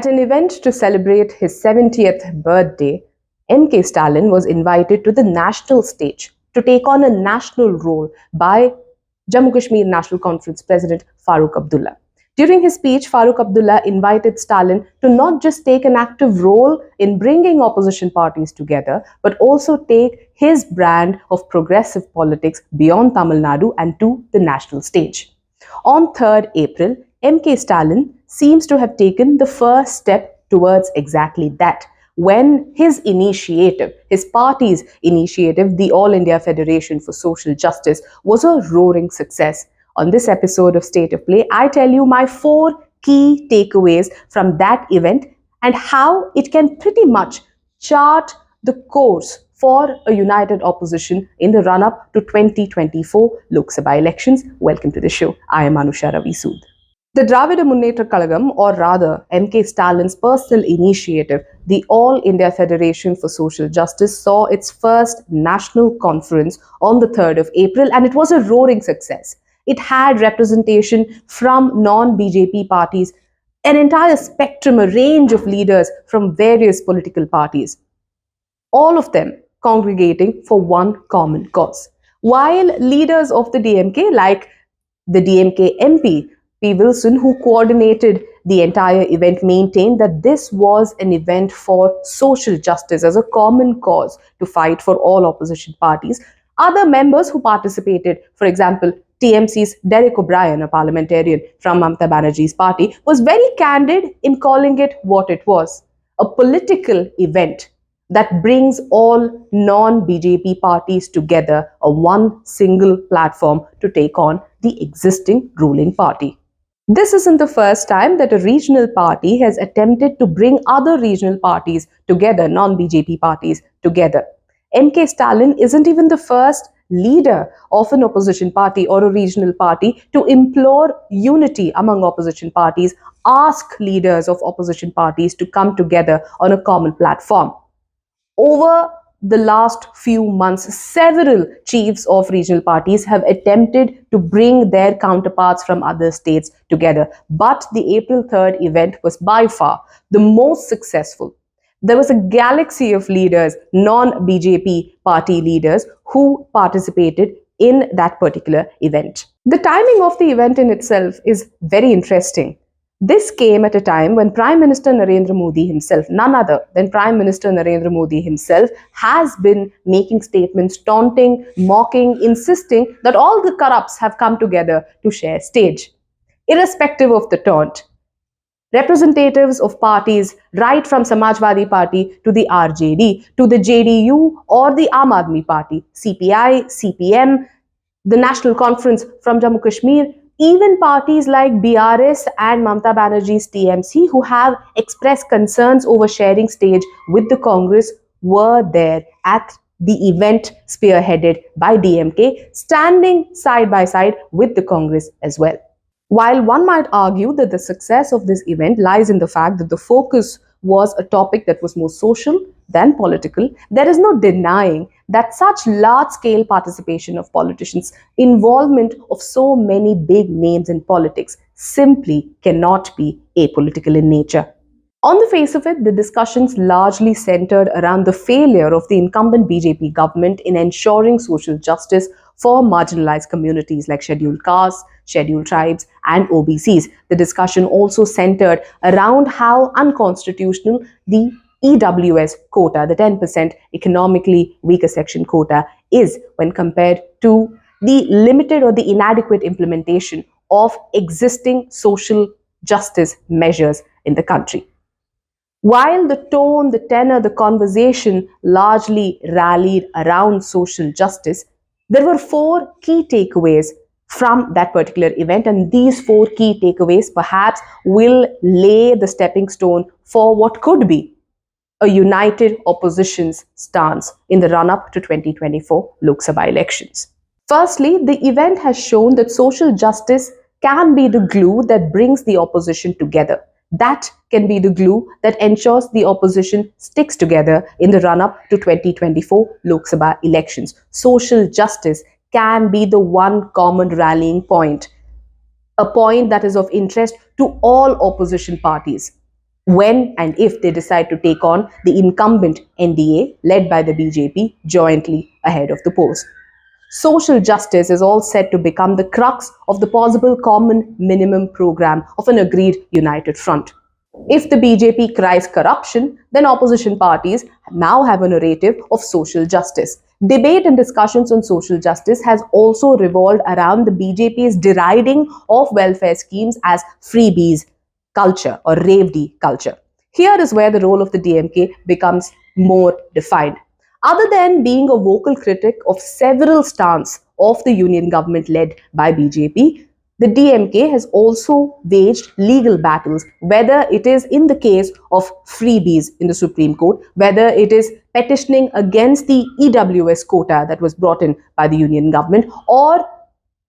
At an event to celebrate his 70th birthday, M.K. Stalin was invited to the national stage to take on a national role by Jammu Kashmir National Conference President Farooq Abdullah. During his speech, Farooq Abdullah invited Stalin to not just take an active role in bringing opposition parties together, but also take his brand of progressive politics beyond Tamil Nadu and to the national stage. On 3rd April, M.K. Stalin seems to have taken the first step towards exactly that, when his initiative, his party's initiative, the All India Federation for Social Justice, was a roaring success. On this episode of State of Play, I tell you my 4 key takeaways from that event and how it can pretty much chart the course for a united opposition in the run-up to 2024 Lok Sabha elections. Welcome to the show. I am Anusha Ravi Sood. The Dravida Munnetra Kalagam, or rather M.K. Stalin's personal initiative, the All India Federation for Social Justice, saw its first national conference on the 3rd of April, and it was a roaring success. It had representation from non-BJP parties, an entire spectrum, a range of leaders from various political parties, all of them congregating for one common cause. While leaders of the DMK, like the DMK MP, P. Wilson, who coordinated the entire event, maintained that this was an event for social justice as a common cause to fight for all opposition parties. Other members who participated, for example, TMC's Derek O'Brien, a parliamentarian from Mamata Banerjee's party, was very candid in calling it what it was, a political event that brings all non-BJP parties together on one single platform to take on the existing ruling party. This isn't the first time that a regional party has attempted to bring other regional parties together, non-BJP parties together. M.K. Stalin isn't even the first leader of an opposition party or a regional party to implore unity among opposition parties, ask leaders of opposition parties to come together on a common platform. Over the last few months, several chiefs of regional parties have attempted to bring their counterparts from other states together. But the April 3rd event was by far the most successful. There was a galaxy of leaders, non-BJP party leaders, who participated in that particular event. The timing of the event in itself is very interesting. This came at a time when Prime Minister Narendra Modi himself, none other than Prime Minister Narendra Modi himself, has been making statements taunting, mocking, insisting that all the corrupts have come together to share stage. Irrespective of the taunt, representatives of parties right from Samajwadi Party to the RJD, to the JDU or the Aam Aadmi Party, CPI, CPM, the National Conference from Jammu Kashmir, even parties like BRS and Mamata Banerjee's TMC, who have expressed concerns over sharing stage with the Congress, were there at the event spearheaded by DMK, standing side by side with the Congress as well. While one might argue that the success of this event lies in the fact that the focus was a topic that was more social than political, there is no denying that such large-scale participation of politicians, involvement of so many big names in politics, simply cannot be apolitical in nature. On the face of it, the discussions largely centered around the failure of the incumbent BJP government in ensuring social justice for marginalized communities like scheduled castes, scheduled tribes, and OBCs. The discussion also centered around how unconstitutional the EWS quota, the 10% economically weaker section quota, is when compared to the limited or the inadequate implementation of existing social justice measures in the country. While the tone, the tenor, the conversation largely rallied around social justice, there were 4 key takeaways from that particular event, and these 4 key takeaways perhaps will lay the stepping stone for what could be a united opposition's stance in the run-up to 2024 Lok Sabha elections. Firstly, the event has shown that social justice can be the glue that brings the opposition together. That can be the glue that ensures the opposition sticks together in the run-up to 2024 Lok Sabha elections. Social justice can be the one common rallying point, a point that is of interest to all opposition parties. when and if they decide to take on the incumbent NDA led by the BJP jointly ahead of the polls. Social justice is all set to become the crux of the possible common minimum program of an agreed united front. If the BJP cries corruption, then opposition parties now have a narrative of social justice. Debate and discussions on social justice has also revolved around the BJP's deriding of welfare schemes as freebies culture or ravedi culture. Here is where the role of the DMK becomes more defined. Other than being a vocal critic of several stance of the union government led by BJP, the DMK has also waged legal battles, whether it is in the case of freebies in the Supreme Court, whether it is petitioning against the EWS quota that was brought in by the union government, or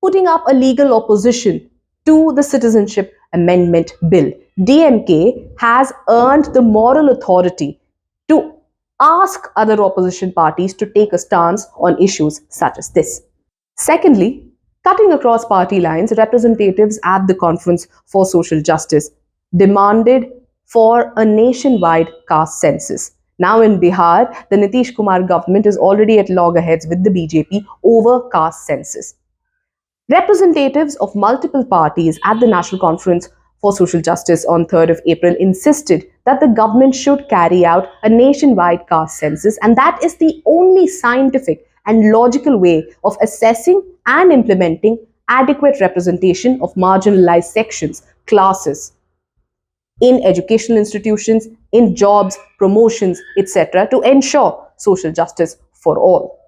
putting up a legal opposition to the Citizenship Amendment Bill. DMK has earned the moral authority to ask other opposition parties to take a stance on issues such as this. Secondly, cutting across party lines, representatives at the Conference for Social Justice demanded for a nationwide caste census. Now in Bihar, the Nitish Kumar government is already at loggerheads with the BJP over caste census. Representatives of multiple parties at the National Conference for Social Justice on 3rd of April insisted that the government should carry out a nationwide caste census, and that is the only scientific and logical way of assessing and implementing adequate representation of marginalized sections, classes, in educational institutions, in jobs, promotions, etc., to ensure social justice for all.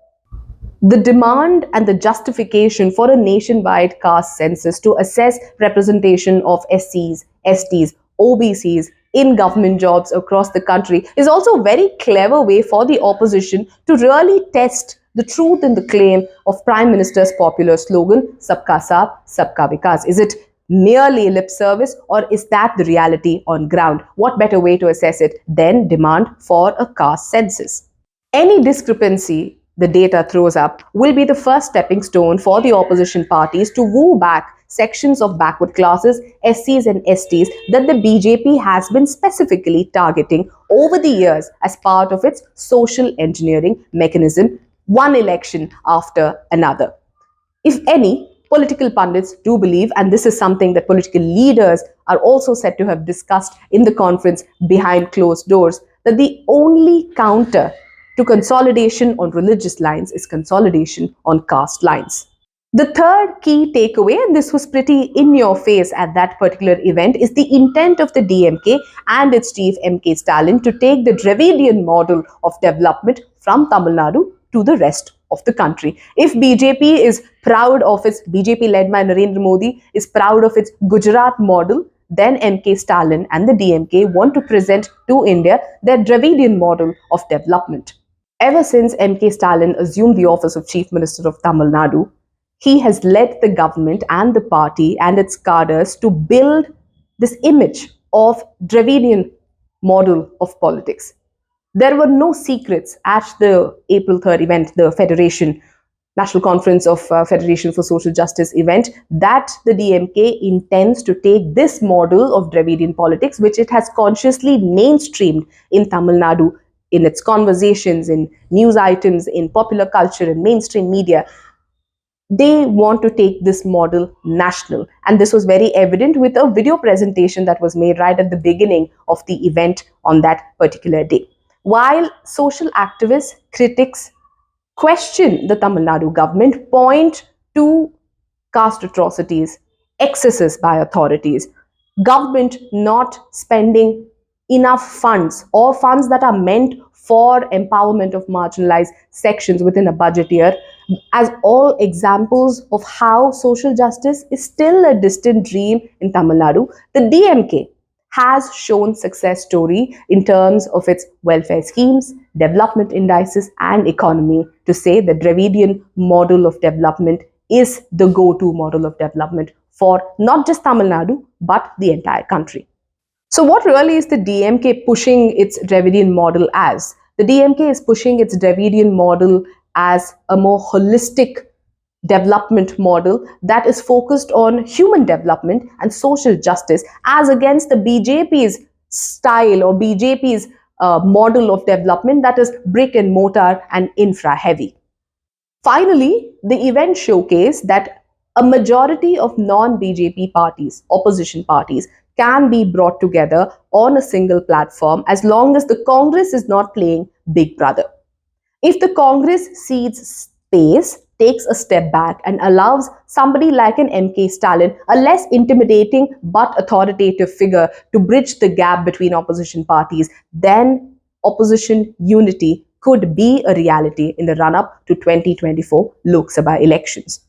The demand and the justification for a nationwide caste census to assess representation of SCs, STs, OBCs in government jobs across the country is also a very clever way for the opposition to really test the truth in the claim of Prime Minister's popular slogan, Sabka Saath, Sabka Vikas. Is it merely lip service, or is that the reality on ground? What better way to assess it than demand for a caste census? Any discrepancy the data throws up will be the first stepping stone for the opposition parties to woo back sections of backward classes, SCs and STs that the BJP has been specifically targeting over the years as part of its social engineering mechanism, one election after another. If any, political pundits do believe, and this is something that political leaders are also said to have discussed in the conference behind closed doors, that the only counter to consolidation on religious lines is consolidation on caste lines. The third key takeaway, and this was pretty in your face at that particular event, is the intent of the DMK and its chief MK Stalin to take the Dravidian model of development from Tamil Nadu to the rest of the country. If BJP is proud of its, BJP led by Narendra Modi is proud of its Gujarat model, then MK Stalin and the DMK want to present to India their Dravidian model of development. Ever since MK Stalin assumed the office of Chief Minister of Tamil Nadu, he has led the government and the party and its cadres to build this image of Dravidian model of politics. There were no secrets at the April 3rd event, the Federation, National Conference of Federation for Social Justice event, that the DMK intends to take this model of Dravidian politics, which it has consciously mainstreamed in Tamil Nadu, in its conversations, in news items, in popular culture, in mainstream media. They want to take this model national. And this was very evident with a video presentation that was made right at the beginning of the event on that particular day. While social activists, critics question the Tamil Nadu government, point to caste atrocities, excesses by authorities, government not spending enough funds or funds that are meant for empowerment of marginalized sections within a budget year, as all examples of how social justice is still a distant dream in Tamil Nadu. The DMK has shown success story in terms of its welfare schemes, development indices, and economy to say the Dravidian model of development is the go-to model of development for not just Tamil Nadu, but the entire country. So what really is the DMK pushing its Dravidian model as? The DMK is pushing its Dravidian model as a more holistic development model that is focused on human development and social justice, as against the BJP's style or BJP's model of development, that is brick and mortar and infra heavy. Finally, the event showcased that a majority of non-BJP parties, opposition parties, can be brought together on a single platform as long as the Congress is not playing Big Brother. If the Congress cedes space, takes a step back, and allows somebody like an MK Stalin, a less intimidating but authoritative figure, to bridge the gap between opposition parties, then opposition unity could be a reality in the run up to 2024 Lok Sabha elections.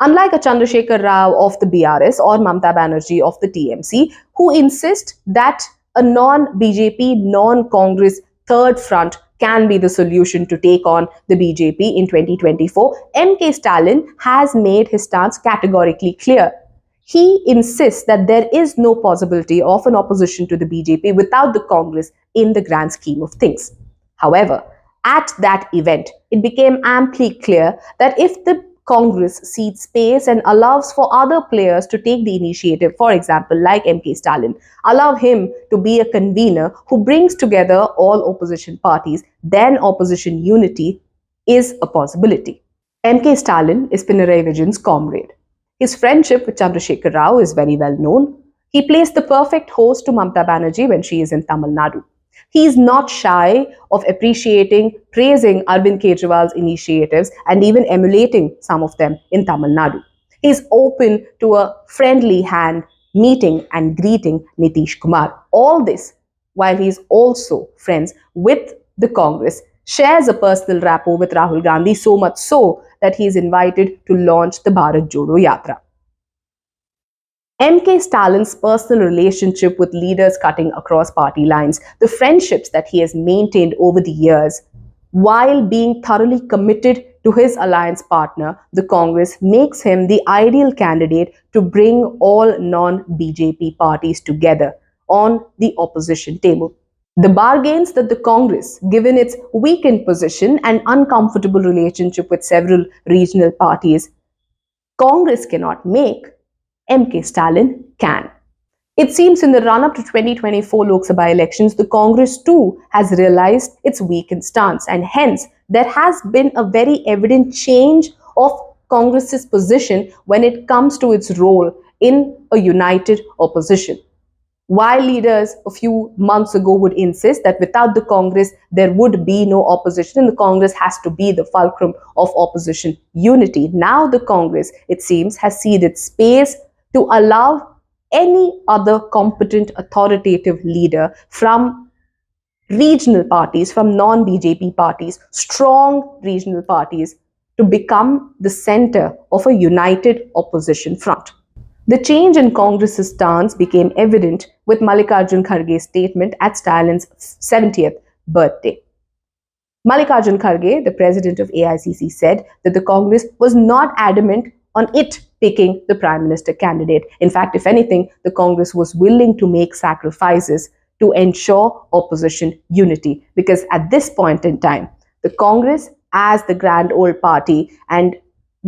Unlike a Chandrasekhar Rao of the BRS or Mamta Banerjee of the TMC, who insist that a non-BJP, non-Congress third front can be the solution to take on the BJP in 2024, MK Stalin has made his stance categorically clear. He insists that there is no possibility of an opposition to the BJP without the Congress in the grand scheme of things. However, at that event, it became amply clear that if the Congress cedes space and allows for other players to take the initiative, for example, like MK Stalin, allow him to be a convener who brings together all opposition parties, then opposition unity is a possibility. MK Stalin is Pinarayi Vijayan's comrade. His friendship with Chandrasekhar Rao is very well known. He plays the perfect host to Mamta Banerjee when she is in Tamil Nadu. He is not shy of appreciating, praising Arvind Kejriwal's initiatives and even emulating some of them in Tamil Nadu. He is open to a friendly hand meeting and greeting Nitish Kumar. All this while he is also friends with the Congress, shares a personal rapport with Rahul Gandhi, so much so that he is invited to launch the Bharat Jodo Yatra. MK Stalin's personal relationship with leaders cutting across party lines, the friendships that he has maintained over the years, while being thoroughly committed to his alliance partner, the Congress, makes him the ideal candidate to bring all non-BJP parties together on the opposition table. The bargains that the Congress, given its weakened position and uncomfortable relationship with several regional parties, Congress cannot make, MK Stalin can. It seems in the run up to 2024 Lok Sabha elections, the Congress too has realized its weakened stance, and hence there has been a very evident change of Congress's position when it comes to its role in a united opposition. While leaders a few months ago would insist that without the Congress there would be no opposition and the Congress has to be the fulcrum of opposition unity, now the Congress, it seems, has ceded space to allow any other competent authoritative leader from regional parties, from non-BJP parties, strong regional parties, to become the center of a united opposition front. The change in Congress's stance became evident with Mallikarjun Kharge's statement at Stalin's 70th birthday. Mallikarjun Kharge, the president of AICC, said that the Congress was not adamant on it picking the prime minister candidate. In fact, if anything, the Congress was willing to make sacrifices to ensure opposition unity, because at this point in time, the Congress, as the grand old party and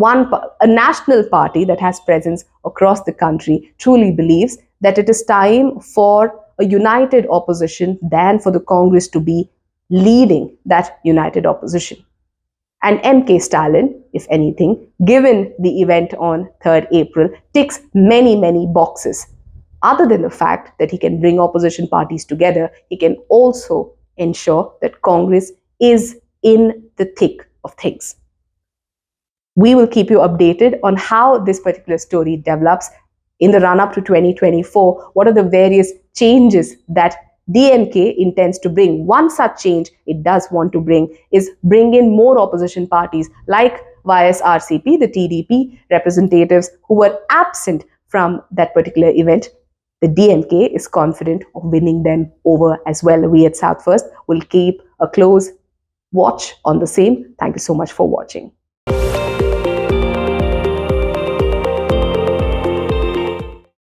a national party that has presence across the country, truly believes that it is time for a united opposition than for the Congress to be leading that united opposition. And MK Stalin, if anything, given the event on 3rd April, ticks many, many boxes. Other than the fact that he can bring opposition parties together, he can also ensure that Congress is in the thick of things. We will keep you updated on how this particular story develops in the run up to 2024. What are the various changes that DMK intends to bring? One such change it does want to bring is bring in more opposition parties like YSRCP, the TDP representatives who were absent from that particular event. The DMK is confident of winning them over as well. We at South First will keep a close watch on the same. Thank you so much for watching.